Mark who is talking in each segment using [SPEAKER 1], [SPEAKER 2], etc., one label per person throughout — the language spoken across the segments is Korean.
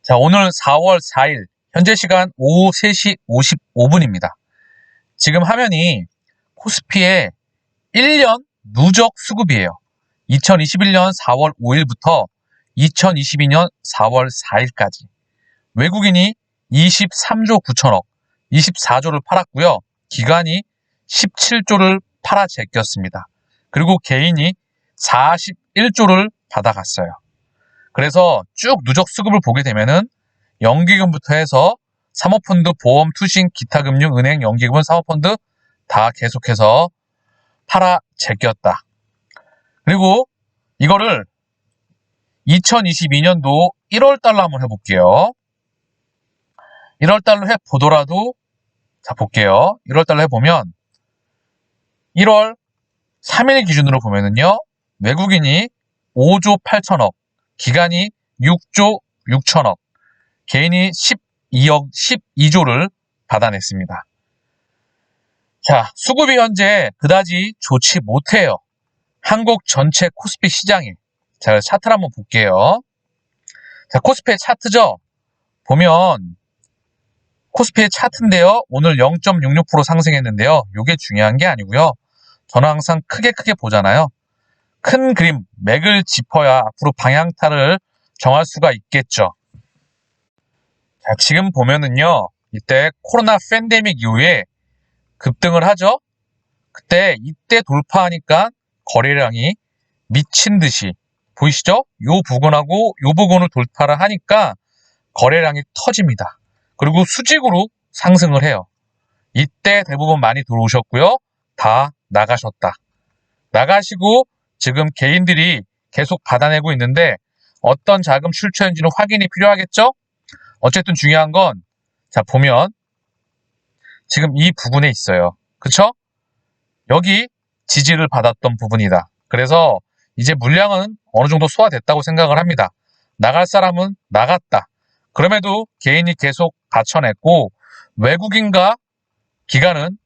[SPEAKER 1] 자, 오늘 4월 4일, 현재 시간 오후 3시 55분입니다. 지금 화면이 코스피의 1년 누적 수급이에요. 2021년 4월 5일부터 2022년 4월 4일까지. 외국인이 23조 9천억, 24조를 팔았고요. 기관이 17조를 팔아 제꼈습니다. 그리고 개인이 41조를 받아갔어요. 그래서 쭉 누적 수급을 보게 되면은 연기금부터 해서 사모펀드, 보험, 투신, 기타 금융, 은행, 연기금은 사모펀드 다 계속해서 팔아 제꼈다. 그리고 이거를 2022년도 1월달로 한번 해볼게요. 1월달로 해보더라도, 자, 볼게요. 1월달로 해보면 1월 3일 기준으로 보면은요, 외국인이 5조 8천억, 기관이 6조 6천억, 개인이 12조를 받아냈습니다. 자, 수급이 현재 그다지 좋지 못해요. 한국 전체 코스피 시장이. 자, 차트를 한번 볼게요. 자, 코스피의 차트죠? 보면 코스피의 차트인데요. 오늘 0.66% 상승했는데요. 이게 중요한 게 아니고요. 저는 항상 크게 보잖아요. 큰 그림, 맥을 짚어야 앞으로 방향타를 정할 수가 있겠죠. 자, 지금 보면은요, 이때 코로나 팬데믹 이후에 급등을 하죠. 이때 돌파하니까 거래량이 미친 듯이 보이시죠? 요 부근하고 요 부근을 돌파를 하니까 거래량이 터집니다. 그리고 수직으로 상승을 해요. 이때 대부분 많이 들어오셨고요. 다 나가셨다. 나가시고 지금 개인들이 계속 받아내고 있는데 어떤 자금 출처인지는 확인이 필요하겠죠? 어쨌든 중요한 건, 자, 보면 지금 이 부분에 있어요. 그쵸? 여기 지지를 받았던 부분이다. 그래서 이제 물량은 어느 정도 소화됐다고 생각을 합니다. 나갈 사람은 나갔다. 그럼에도 개인이 계속 받쳐냈고 외국인과 기관은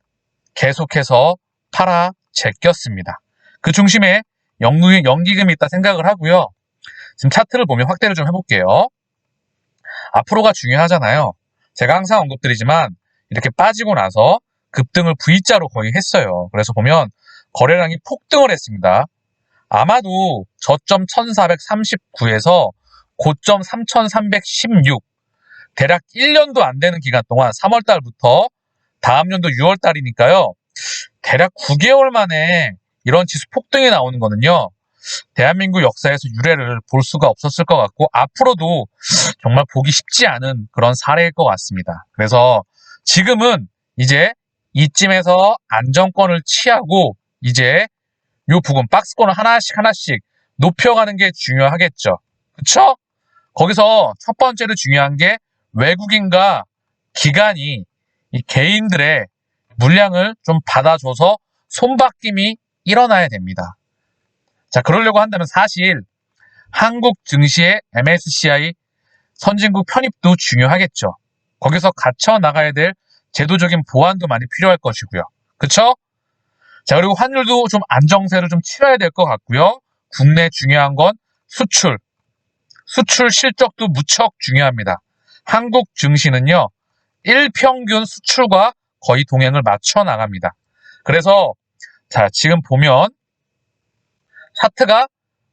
[SPEAKER 1] 계속해서 팔아 제꼈습니다. 그 중심에 연기금이 있다 생각을 하고요. 지금 차트를 보면 확대를 좀 해볼게요. 앞으로가 중요하잖아요. 제가 항상 언급드리지만 이렇게 빠지고 나서 급등을 V자로 거의 했어요. 그래서 보면 거래량이 폭등을 했습니다. 아마도 저점 1439에서 고점 3316, 대략 1년도 안 되는 기간 동안 3월달부터 다음 년도 6월달이니까요. 대략 9개월 만에 이런 지수 폭등이 나오는 거는요. 대한민국 역사에서 유례를 볼 수가 없었을 것 같고 앞으로도 정말 보기 쉽지 않은 그런 사례일 것 같습니다. 그래서 지금은 이제 이쯤에서 안정권을 취하고 이제 요 부분 박스권을 하나씩 높여가는 게 중요하겠죠. 그쵸? 거기서 첫 번째로 중요한 게 외국인과 기관이 이 개인들의 물량을 좀 받아줘서 손바뀜이 일어나야 됩니다. 자, 그러려고 한다면 사실 한국 증시의 MSCI 선진국 편입도 중요하겠죠. 거기서 갖춰 나가야 될 제도적인 보완도 많이 필요할 것이고요. 그쵸? 자, 그리고 환율도 좀 안정세를 좀 치러야 될 것 같고요. 국내 중요한 건 수출 실적도 무척 중요합니다. 한국 증시는요, 일평균 수출과 거의 동행을 맞춰 나갑니다. 그래서 자, 지금 보면 차트가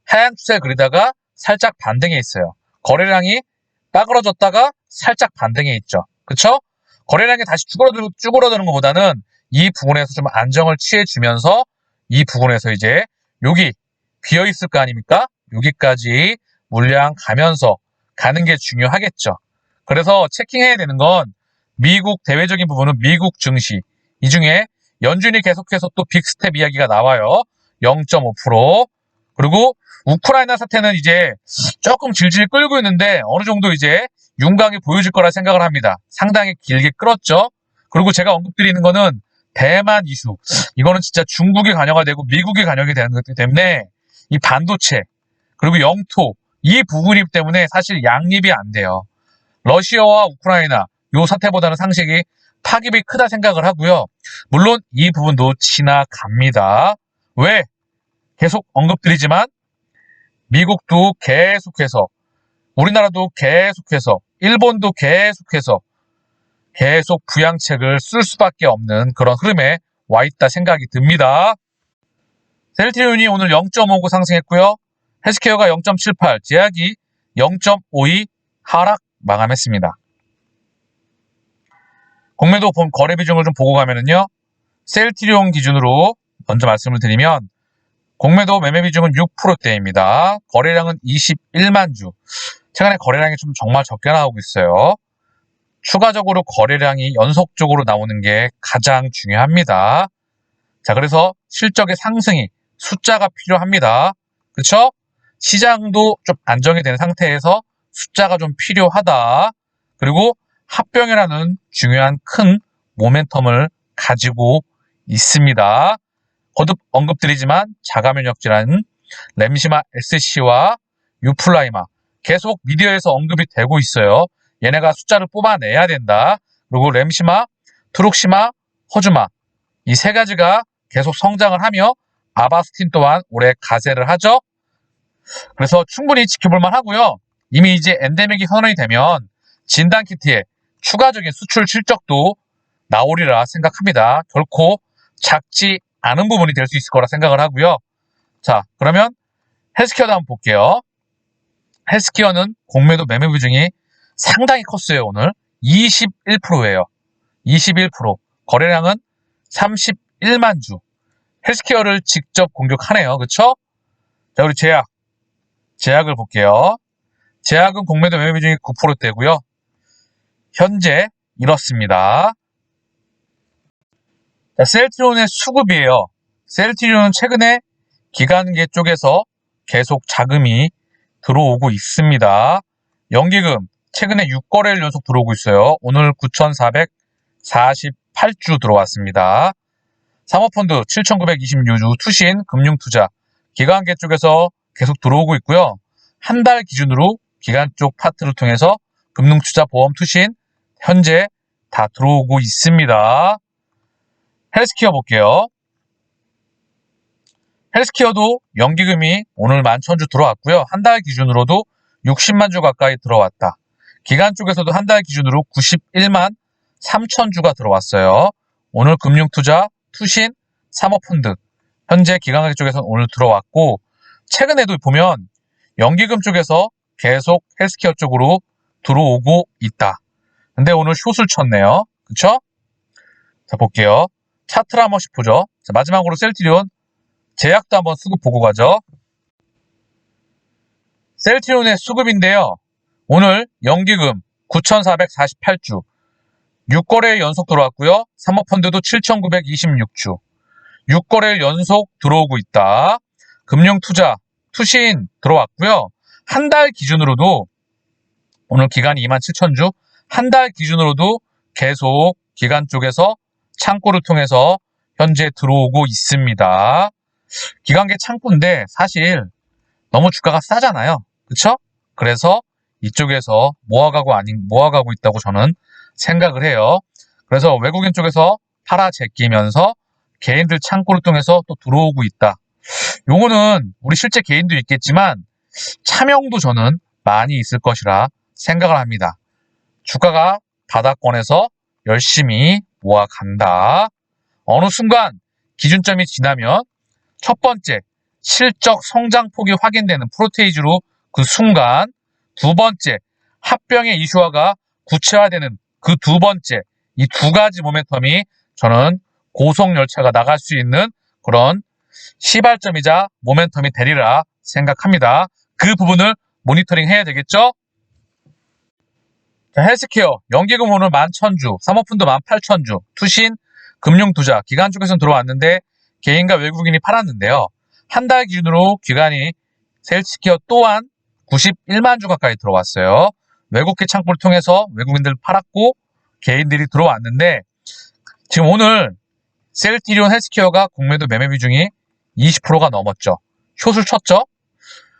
[SPEAKER 1] 하얀 추세 그리다가 살짝 반등해 있어요. 거래량이 빠그러졌다가 살짝 반등해 있죠. 그쵸? 거래량이 다시 쭈그러드는 것보다는 이 부분에서 좀 안정을 취해주면서 이 부분에서 이제 여기 비어있을 거 아닙니까? 여기까지 물량 가면서 가는 게 중요하겠죠. 그래서 체킹해야 되는 건 미국 대외적인 부분은 미국 증시, 이 중에 연준이 계속해서 또 빅스텝 이야기가 나와요. 0.5%. 그리고 우크라이나 사태는 이제 조금 질질 끌고 있는데 어느 정도 이제 윤곽이 보여질 거라 생각을 합니다. 상당히 길게 끌었죠. 그리고 제가 언급드리는 거는 대만 이슈. 이거는 진짜 중국이 관여가 되고 미국이 관여가 되는 거기 때문에 이 반도체 그리고 영토 이 부분이기 때문에 사실 양립이 안 돼요. 러시아와 우크라이나 요 사태보다는 상식이 파급이 크다 생각을 하고요. 물론 이 부분도 지나갑니다. 왜? 계속 언급드리지만 미국도 계속해서 우리나라도 계속해서 일본도 계속 부양책을 쓸 수밖에 없는 그런 흐름에 와 있다 생각이 듭니다. 셀트리온이 오늘 0.59 상승했고요. 헬스케어가 0.78, 제약이 0.52 하락 마감했습니다. 공매도 거래 비중을 좀 보고 가면은요. 셀트리온 기준으로 먼저 말씀을 드리면 공매도 매매 비중은 6%대입니다. 거래량은 21만 주. 최근에 거래량이 좀 정말 적게 나오고 있어요. 추가적으로 거래량이 연속적으로 나오는 게 가장 중요합니다. 자, 그래서 실적의 상승이 숫자가 필요합니다. 그렇죠? 시장도 좀 안정이 된 상태에서 숫자가 좀 필요하다. 그리고 합병이라는 중요한 큰 모멘텀을 가지고 있습니다. 거듭 언급드리지만 자가면역 질환, 램시마 SC와 유플라이마 계속 미디어에서 언급이 되고 있어요. 얘네가 숫자를 뽑아내야 된다. 그리고 램시마, 트룩시마, 허주마 이 세 가지가 계속 성장을 하며 아바스틴 또한 올해 가세를 하죠. 그래서 충분히 지켜볼만 하고요. 이미 이제 엔데믹이 선언이 되면 진단키트의 추가적인 수출 실적도 나오리라 생각합니다. 결코 작지 않은 부분이 될 수 있을 거라 생각을 하고요. 자, 그러면 헬스케어도 한번 볼게요. 헬스케어는 공매도 매매 비중이 상당히 컸어요. 오늘 21%예요. 21%. 거래량은 31만 주. 헬스케어를 직접 공격하네요. 그쵸? 자, 우리 제약을 볼게요. 제약은 공매도 매매 비중이 9%대고요. 현재 이렇습니다. 자, 셀트리온의 수급이에요. 셀트리온은 최근에 기관계 쪽에서 계속 자금이 들어오고 있습니다. 연기금 최근에 6거래일 연속 들어오고 있어요. 오늘 9,448주 들어왔습니다. 사모펀드 7,926주, 투신, 금융투자, 기관계 쪽에서 계속 들어오고 있고요. 한 달 기준으로 기관 쪽 파트를 통해서 금융투자, 보험, 투신 현재 다 들어오고 있습니다. 헬스케어 볼게요. 헬스케어도 연기금이 오늘 11,000주 들어왔고요. 한 달 기준으로도 60만 주 가까이 들어왔다. 기관 쪽에서도 한 달 기준으로 91만 3,000주가 들어왔어요. 오늘 금융투자, 투신, 사모펀드 현재 기관계 쪽에서는 오늘 들어왔고 최근에도 보면 연기금 쪽에서 계속 헬스케어 쪽으로 들어오고 있다. 근데 오늘 숏을 쳤네요. 그쵸? 자, 볼게요. 차트를 한 번씩 보죠. 자, 마지막으로 셀트리온 제약도 한번 수급 보고 가죠. 셀트리온의 수급인데요. 오늘 연기금 9,448주 6거래일 연속 들어왔고요. 사모펀드도 7,926주 6거래일 연속 들어오고 있다. 금융투자, 투신 들어왔고요. 한 달 기준으로도 오늘 기간이 27,000주 한 달 기준으로도 계속 기관 쪽에서 창고를 통해서 현재 들어오고 있습니다. 기관계 창고인데 사실 너무 주가가 싸잖아요. 그쵸? 그래서 이쪽에서 모아가고 있다고 저는 생각을 해요. 그래서 외국인 쪽에서 팔아 제끼면서 개인들 창고를 통해서 또 들어오고 있다. 요거는 우리 실제 개인도 있겠지만 차명도 저는 많이 있을 것이라 생각을 합니다. 주가가 바닥권에서 열심히 모아간다. 어느 순간 기준점이 지나면 첫 번째 실적 성장폭이 확인되는 프로테이즈로 그 순간 두 번째 합병의 이슈화가 구체화되는 그 두 번째 이 두 가지 모멘텀이 저는 고속열차가 나갈 수 있는 그런 시발점이자 모멘텀이 되리라 생각합니다. 그 부분을 모니터링 해야 되겠죠? 자, 헬스케어 연기금 오늘 11,000주, 사모펀드 18,000주, 투신, 금융투자, 기관 쪽에서는 들어왔는데 개인과 외국인이 팔았는데요. 한 달 기준으로 기관이 헬스케어 또한 91만 주 가까이 들어왔어요. 외국계 창고를 통해서 외국인들 팔았고 개인들이 들어왔는데 지금 오늘 셀트리온 헬스케어가 공매도 매매 비중이 20%가 넘었죠. 숏을 쳤죠.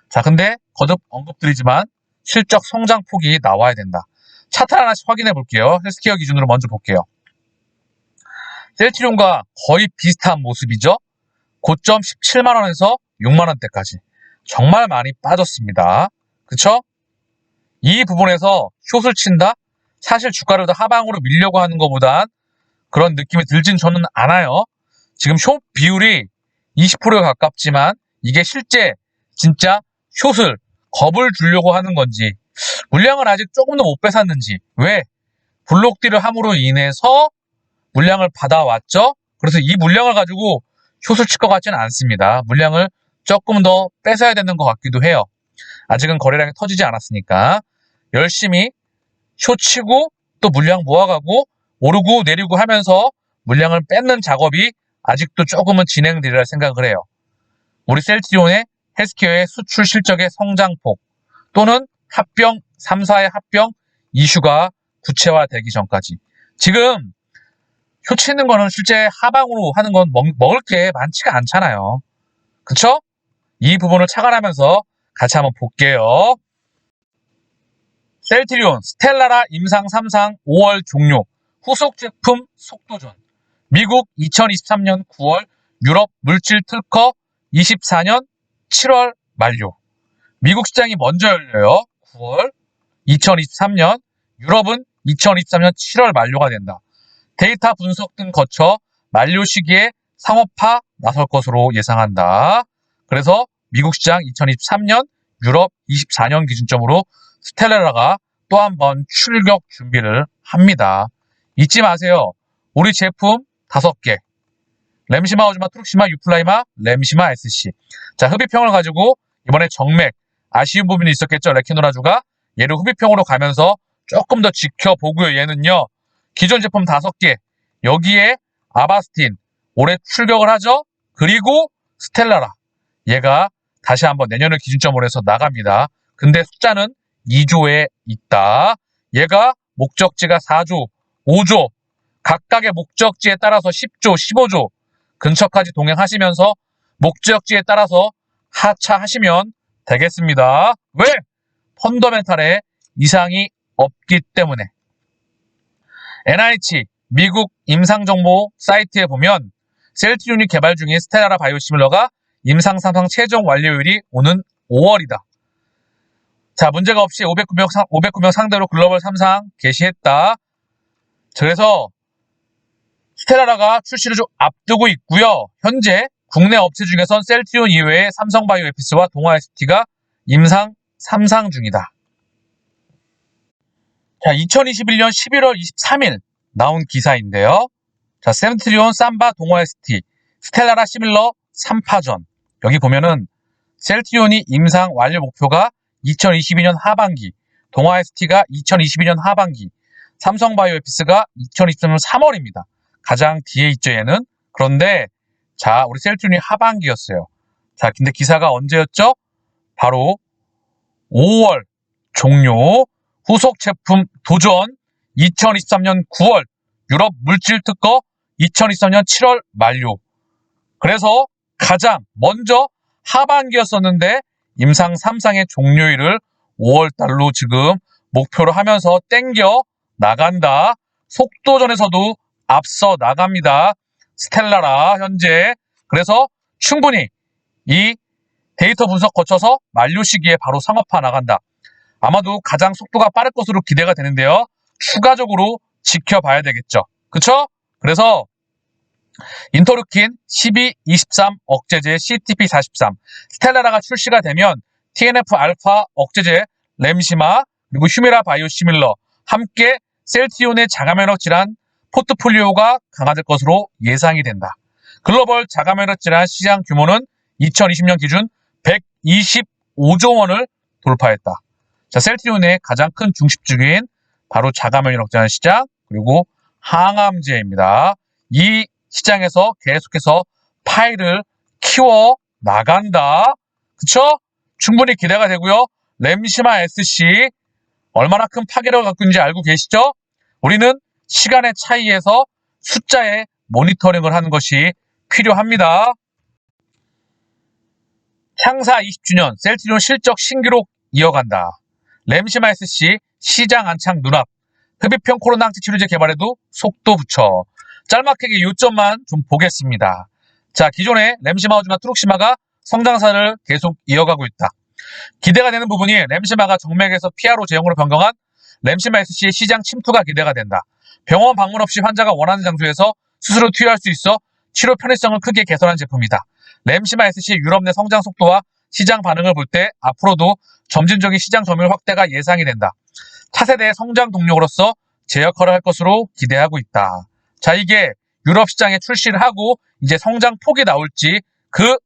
[SPEAKER 1] 자, 근데 거듭 언급드리지만 실적 성장폭이 나와야 된다. 차트 하나씩 확인해 볼게요. 헬스케어 기준으로 먼저 볼게요. 셀트리온과 거의 비슷한 모습이죠. 고점 17만원에서 6만원대까지 정말 많이 빠졌습니다. 그쵸? 이 부분에서 숏을 친다? 사실 주가를 더 하방으로 밀려고 하는 것보단 그런 느낌이 들진 저는 않아요. 지금 숏 비율이 20%에 가깝지만 이게 실제 진짜 숏을 겁을 주려고 하는 건지 물량을 아직 조금 더 못 뺏었는지 왜? 블록딜을 함으로 인해서 물량을 받아왔죠. 그래서 이 물량을 가지고 숏을 칠 것 같지는 않습니다. 물량을 조금 더 뺏어야 되는 것 같기도 해요. 아직은 거래량이 터지지 않았으니까 열심히 숏 치고 또 물량 모아가고 오르고 내리고 하면서 물량을 뺏는 작업이 아직도 조금은 진행되리라 생각을 해요. 우리 셀트리온의 헬스케어의 수출 실적의 성장폭 또는 합병 3사의 합병 이슈가 구체화되기 전까지 지금 숏 치는 거는 실제 하방으로 하는 건 먹을 게 많지가 않잖아요. 그쵸? 이 부분을 착안하면서 같이 한번 볼게요. 셀트리온 스텔라라 임상 3상 5월 종료 후속 제품 속도전 미국 2023년 9월 유럽 물질 특허 24년 7월 만료 미국 시장이 먼저 열려요. 9월 2023년 유럽은 2023년 7월 만료가 된다. 데이터 분석 등 거쳐 만료 시기에 상업화 나설 것으로 예상한다. 그래서 미국 시장 2023년, 유럽 24년 기준점으로 스텔라라가 또 한 번 출격 준비를 합니다. 잊지 마세요. 우리 제품 5개. 램시마, 오즈마, 트룩시마, 유플라이마, 램시마, SC. 자, 흡입형을 가지고 이번에 정맥, 아쉬운 부분이 있었겠죠. 레키노라주가 얘를 흡입형으로 가면서 조금 더 지켜보고요. 얘는요. 기존 제품 5개. 여기에 아바스틴 올해 출격을 하죠. 그리고 스텔라라. 얘가 다시 한번 내년을 기준점으로 해서 나갑니다. 근데 숫자는 2조에 있다. 얘가 목적지가 4조, 5조. 각각의 목적지에 따라서 10조, 15조 근처까지 동행하시면서 목적지에 따라서 하차하시면 되겠습니다. 왜? 펀더멘탈에 이상이 없기 때문에. NIH 미국 임상정보 사이트에 보면 셀트리온이 개발 중인 스텔라라 바이오시밀러가 임상 3상 최종 완료율이 오는 5월이다. 자, 문제가 없이 509명 상대로 글로벌 3상 개시했다. 그래서 스텔라라가 출시를 좀 앞두고 있고요. 현재 국내 업체 중에선 셀트리온 이외에 삼성바이오에피스와 동아ST가 임상 3상 중이다. 자, 2021년 11월 23일 나온 기사인데요. 자, 셀트리온, 삼바, 동아ST, 스텔라라 시밀러 3파전. 여기 보면은 셀트리온이 임상 완료 목표가 2022년 하반기, 동아ST가 2022년 하반기, 삼성바이오에피스가 2023년 3월입니다. 가장 뒤에 있죠, 얘는. 그런데 자, 우리 셀트리온이 하반기였어요. 자, 근데 기사가 언제였죠? 바로 5월 종료, 후속 제품 도전 2023년 9월, 유럽 물질 특허 2023년 7월 만료. 그래서 가장 먼저 하반기였었는데 임상 3상의 종료일을 5월달로 지금 목표로 하면서 땡겨 나간다. 속도전에서도 앞서 나갑니다. 스텔라라 현재. 그래서 충분히 이 데이터 분석 거쳐서 만료 시기에 바로 상업화 나간다. 아마도 가장 속도가 빠를 것으로 기대가 되는데요. 추가적으로 지켜봐야 되겠죠. 그쵸? 그래서 인터루킨 12-23 억제제 CTP43 스텔라라가 출시가 되면 TNF 알파 억제제 램시마 그리고 휴미라 바이오시밀러 함께 셀트리온의 자가면역 질환 포트폴리오가 강화될 것으로 예상이 된다. 글로벌 자가면역 질환 시장 규모는 2020년 기준 125조 원을 돌파했다. 자, 셀트리온의 가장 큰 중심주인 바로 자가면역 질환 시장 그리고 항암제입니다. 이 시장에서 계속해서 파일을 키워 나간다. 그쵸? 충분히 기대가 되고요. 램시마 SC 얼마나 큰 파괴력을 갖고 있는지 알고 계시죠? 우리는 시간의 차이에서 숫자의 모니터링을 하는 것이 필요합니다. 창사 20주년 셀트리온 실적 신기록 이어간다. 램시마 SC 시장 안착 눈앞. 흡입형 코로나 항체 치료제 개발에도 속도 붙여. 짤막하게 요점만 좀 보겠습니다. 자, 기존의 램시마, 오즈마, 트룩시마가 성장사를 계속 이어가고 있다. 기대가 되는 부분이 램시마가 정맥에서 PRO 제형으로 변경한 램시마 SC의 시장 침투가 기대가 된다. 병원 방문 없이 환자가 원하는 장소에서 스스로 투여할 수 있어 치료 편의성을 크게 개선한 제품이다. 램시마 SC의 유럽 내 성장 속도와 시장 반응을 볼 때 앞으로도 점진적인 시장 점유율 확대가 예상이 된다. 차세대의 성장 동력으로서 제 역할을 할 것으로 기대하고 있다. 자, 이게 유럽 시장에 출시를 하고 이제 성장 폭이 나올지 그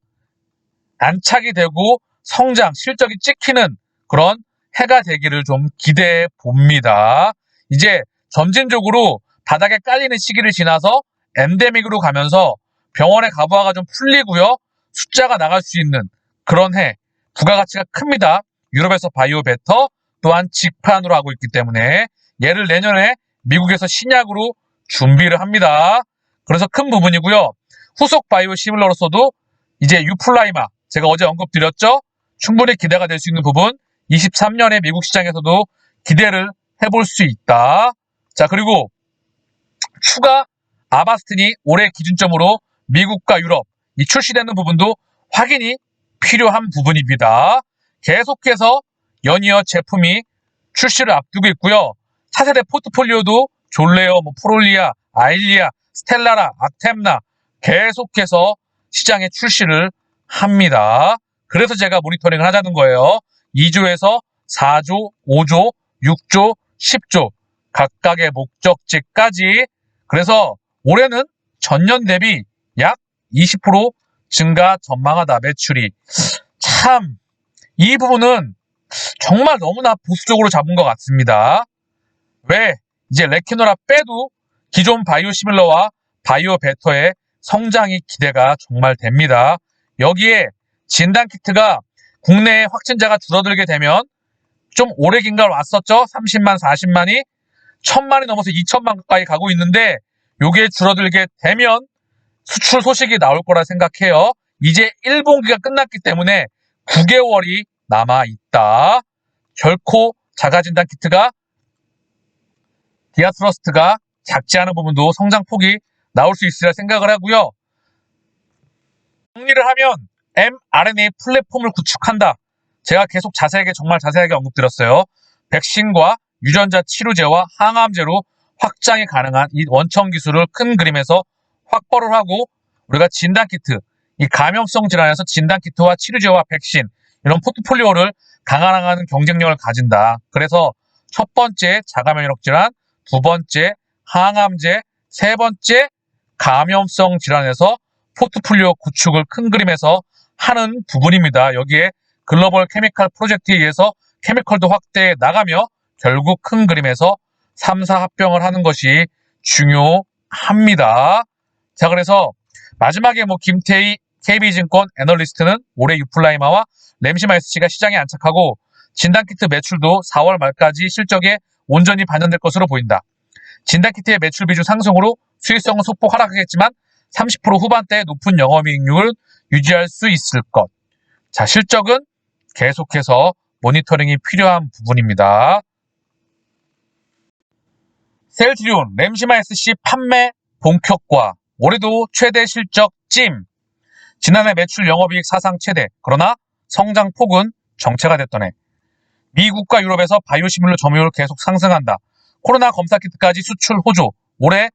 [SPEAKER 1] 안착이 되고 성장 실적이 찍히는 그런 해가 되기를 좀 기대해 봅니다. 이제 점진적으로 바닥에 깔리는 시기를 지나서 엔데믹으로 가면서 병원의 가부화가 좀 풀리고요. 숫자가 나갈 수 있는 그런 해. 부가가치가 큽니다. 유럽에서 바이오 베터 또한 직판으로 하고 있기 때문에 얘를 내년에 미국에서 신약으로 준비를 합니다. 그래서 큰 부분이고요. 후속 바이오 시밀러로서도 이제 유플라이마 제가 어제 언급드렸죠. 충분히 기대가 될 수 있는 부분 23년에 미국 시장에서도 기대를 해볼 수 있다. 자, 그리고 추가 아바스틴이 올해 기준점으로 미국과 유럽 이 출시되는 부분도 확인이 필요한 부분입니다. 계속해서 연이어 제품이 출시를 앞두고 있고요. 차세대 포트폴리오도 졸레어, 프롤리아, 아일리아, 스텔라라, 악템나 계속해서 시장에 출시를 합니다. 그래서 제가 모니터링을 하자는 거예요. 2조에서 4조, 5조, 6조, 10조 각각의 목적지까지. 그래서 올해는 전년 대비 약 20% 증가 전망하다 매출이. 참 이 부분은 정말 너무나 보수적으로 잡은 것 같습니다. 왜? 이제 레키노라 빼도 기존 바이오시밀러와 바이오 베터의 성장이 기대가 정말 됩니다. 여기에 진단키트가 국내에 확진자가 줄어들게 되면 좀 오래 긴가를 왔었죠. 30만, 40만이 1000만이 넘어서 2000만 가까이 가고 있는데 요게 줄어들게 되면 수출 소식이 나올 거라 생각해요. 이제 1분기가 끝났기 때문에 9개월이 남아있다. 결코 자가진단키트가 디아트러스트가 작지 않은 부분도 성장폭이 나올 수 있으리라 생각을 하고요. 정리를 하면 mRNA 플랫폼을 구축한다. 제가 계속 정말 자세하게 언급드렸어요. 백신과 유전자 치료제와 항암제로 확장이 가능한 이 원천 기술을 큰 그림에서 확보를 하고 우리가 진단키트, 이 감염성 질환에서 진단키트와 치료제와 백신 이런 포트폴리오를 강화하는 경쟁력을 가진다. 그래서 첫 번째 자가면역 질환, 두 번째 항암제, 세 번째 감염성 질환에서 포트폴리오 구축을 큰 그림에서 하는 부분입니다. 여기에 글로벌 케미칼 프로젝트에 의해서 케미컬도 확대해 나가며 결국 큰 그림에서 3사 합병을 하는 것이 중요합니다. 자, 그래서 마지막에 김태희 KB증권 애널리스트는 올해 유플라이마와 램시마 SC가 시장에 안착하고 진단키트 매출도 4월 말까지 실적에 온전히 반영될 것으로 보인다. 진단키트의 매출 비중 상승으로 수익성은 소폭 하락하겠지만 30% 후반대의 높은 영업이익률을 유지할 수 있을 것. 자, 실적은 계속해서 모니터링이 필요한 부분입니다. 셀트리온, 램시마 SC 판매 본격화. 올해도 최대 실적 찜. 지난해 매출 영업이익 사상 최대. 그러나 성장폭은 정체가 됐던 해. 미국과 유럽에서 바이오시밀러 점유율 계속 상승한다. 코로나 검사키트까지 수출 호조. 올해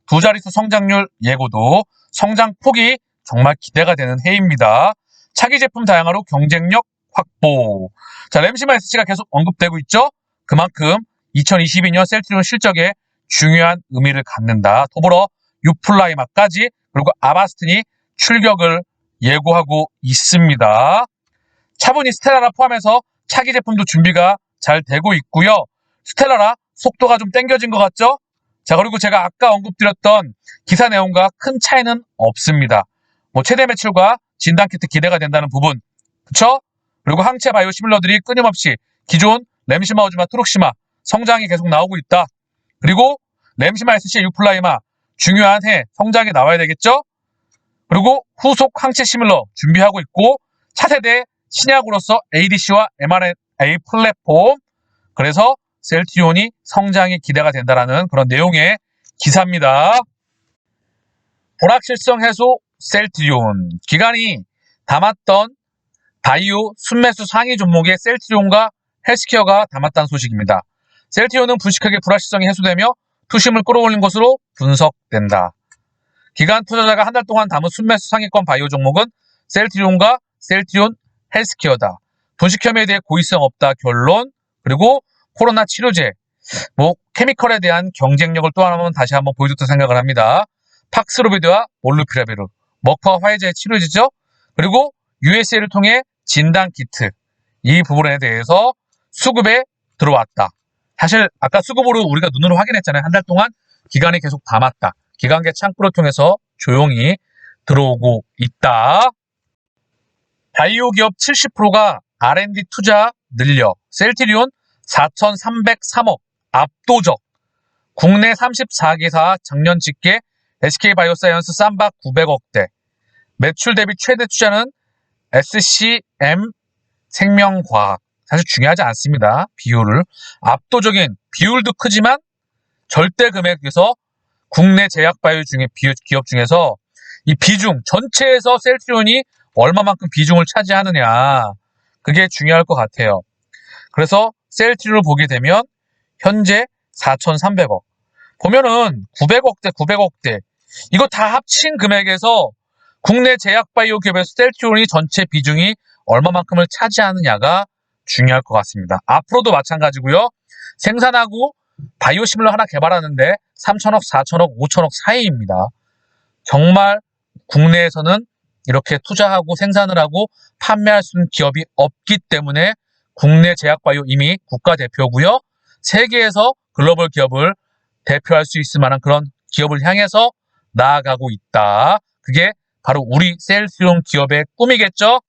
[SPEAKER 1] 두 자릿수 성장률 예고도 성장폭이 정말 기대가 되는 해입니다. 차기 제품 다양화로 경쟁력 확보. 자, 램시마 SC가 계속 언급되고 있죠. 그만큼 2022년 셀트리온 실적에 중요한 의미를 갖는다. 더불어 유플라이마까지 그리고 아바스틴이 출격을 예고하고 있습니다. 차분히 스텔라라 포함해서 차기 제품도 준비가 잘 되고 있고요. 스텔라라 속도가 좀 당겨진 것 같죠? 자, 그리고 제가 아까 언급드렸던 기사 내용과 큰 차이는 없습니다. 최대 매출과 진단키트 기대가 된다는 부분, 그쵸? 그리고 항체 바이오 시밀러들이 끊임없이 기존 램시마, 오즈마, 트룩시마 성장이 계속 나오고 있다. 그리고 램시마 SC 유플라이마 중요한 해 성장이 나와야 되겠죠? 그리고 후속 항체 시밀러 준비하고 있고 차세대 신약으로서 ADC와 mRNA 플랫폼, 그래서 셀트리온이 성장이 기대가 된다라는 그런 내용의 기사입니다. 불확실성 해소 셀트리온. 기간이 바이오 순매수 상위 종목에 셀트리온과 헬스케어가 담았다는 소식입니다. 셀트리온은 분식회계 불확실성이 해소되며 투심을 끌어올린 것으로 분석된다. 기관 투자자가 한 달 동안 담은 순매수 상위권 바이오 종목은 셀트리온과 셀트리온 헬스케어다. 분식 혐의에 대해 고의성 없다 결론. 그리고 코로나 치료제, 케미컬에 대한 경쟁력을 또 하나 다시 한번 보여줬다 생각을 합니다. 팍스로비드와 몰누피라비르, 먹파와 화이자의 치료제죠. 그리고 USA를 통해 진단 키트, 이 부분에 대해서 수급에 들어왔다. 사실 아까 수급으로 우리가 눈으로 확인했잖아요. 한 달 동안 기관이 계속 담았다. 기관계 창구를 통해서 조용히 들어오고 있다. 바이오 기업 70%가 R&D 투자 늘려 셀트리온 4,303억 압도적. 국내 34개사 작년 집계 SK바이오사이언스 쌈박 900억대. 매출 대비 최대 투자는 SCM 생명과학. 사실 중요하지 않습니다. 비율을. 압도적인 비율도 크지만 절대 금액에서 국내 제약바이오 중에 기업 중에서 이 비중 전체에서 셀트리온이 얼마만큼 비중을 차지하느냐. 그게 중요할 것 같아요. 그래서 셀트리온을 보게 되면 현재 4,300억. 보면은 900억대. 이거 다 합친 금액에서 국내 제약바이오 기업에서 셀트리온이 전체 비중이 얼마만큼을 차지하느냐가 중요할 것 같습니다. 앞으로도 마찬가지고요. 생산하고 바이오시밀러 하나 개발하는데 3천억, 4천억, 5천억 사이입니다. 정말 국내에서는 이렇게 투자하고 생산을 하고 판매할 수 있는 기업이 없기 때문에 국내 제약바이오 이미 국가대표고요. 세계에서 글로벌 기업을 대표할 수 있을 만한 그런 기업을 향해서 나아가고 있다. 그게 바로 우리 셀트리온 기업의 꿈이겠죠?